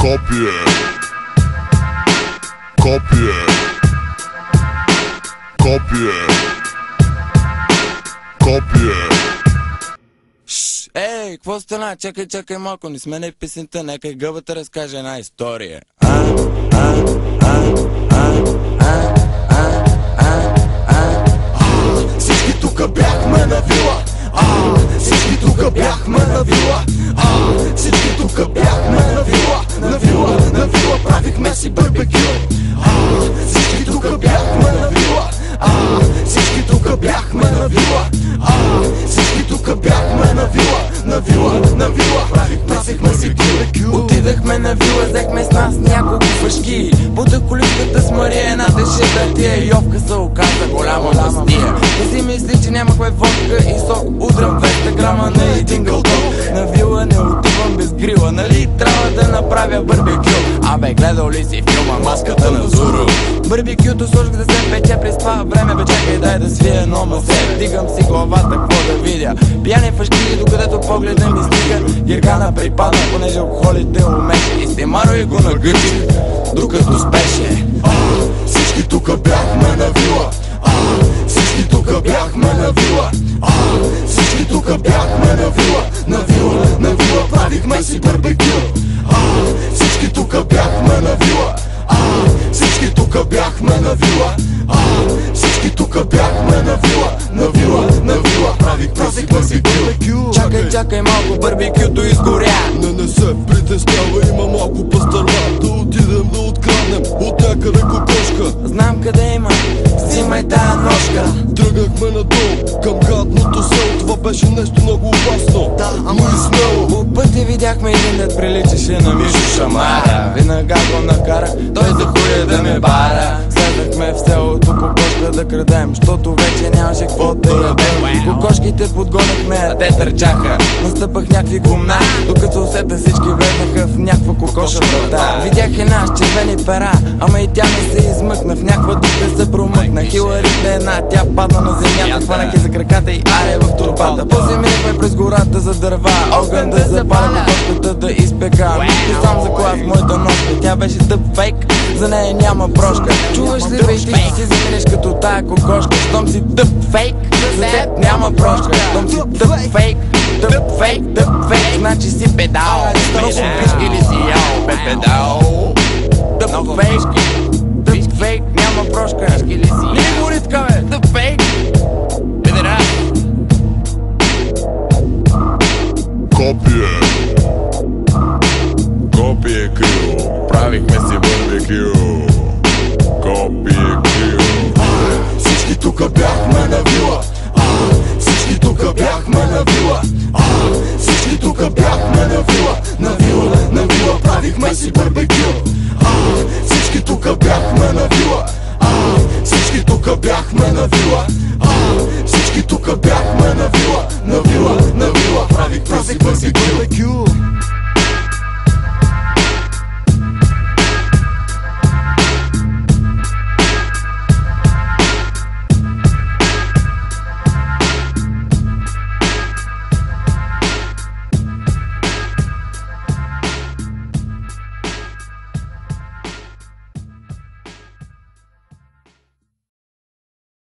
Копие, копие, копие, копие. Ей, какво стана? Чакай малко, не сменяй песента, нека и гъбата разкаже една история. Всички тука бяхме на вила. Всички тука бяхме на вила. Всички тука бяхме на вила. На вила правихме си барбекю. Всички тука бяхме на вила. Всички тука бяхме на вила. Всички тука бяхме на вила. Правихме си барбекю. Отидахме на вила, взехме с нас няколко фашки. Бутах количката с Мария, една дешета тия йовка се оказа голяма мастия. Не си мисли, че нямахме водка и сок. Удрям 200 грама на един гълток. На вила не отивам без грила, нали трябва да направя барбекю. Абе, гледал ли си филма Маската на Зорро? Барбекюто сложих да се пече през това време. Бе, чакай, дай да свия едно масе. Вдигам си главата, какво да видя? Пияни фашки, докъдето погледа ми стига. Гергана припадна, понеже алкохолите умеше. И Стемаро и го нагъчих, докато спеше. Всички тука бяхме на вила. Всички тука бяхме на вила. Всички тука бяхме на вила. На вила правихме си барбекю. Всички тука бяхме на вила. Всички тука бяхме на вила. Всички тука бяхме на вила. Правихме си барбекю. Чакай малко, барбекюто изгоря. Не се притеснява, има малко пастърма. Да отидем да откраднем от някъде кокошка. Знам къде има, взимай тая ножка. Тръгнахме надолу към гадното село. Това беше нещо много опасно, но и смело. По пътя видяхме един дет приличаше на Мишо Шамара. Веднага го накарах, той за хуя да ме бара. Слезахме в селото кокошка да крадем, защото вече нямаше какво да ядем. Кокошките подгонахме, а те търчаха. Настъпах някакви гумна, докато усета всички влезнаха в някаква кокоша врата. Видях една с червени пера, ама и тя не се измъкна. В някаква дупка се промъкна. Хиларите една, тя падна на земята. Хванах за краката и аре в турбата. После минахме през гората за дърва, огън да запаля, кокошката да изпека. Мисли сам за кола в моята ножка. Тя беше тъп фейк, за нея няма прошка. Чуваш ли бе, и ти си заминеш като тая кокошка. Щом си тъп фейк, за теб няма прошка. Щом си тъп фейк, значи си педал. Много пишки ли си ял, бе педал? Тъп фейк, няма прошка. Пишки ли си ял? Не говори така, бе, тъп фейк. Педера. Копие, копие крил. Правихме си барбекю. Копие крил. Всички тука бяхме на вила. Всички тука бяхме на вила. Всички тука бяхме на вила. На вила правихме си барбекю. Всички тука бяхме на вила. Всички тука бяхме на вила. Всички тука бяхме на вила.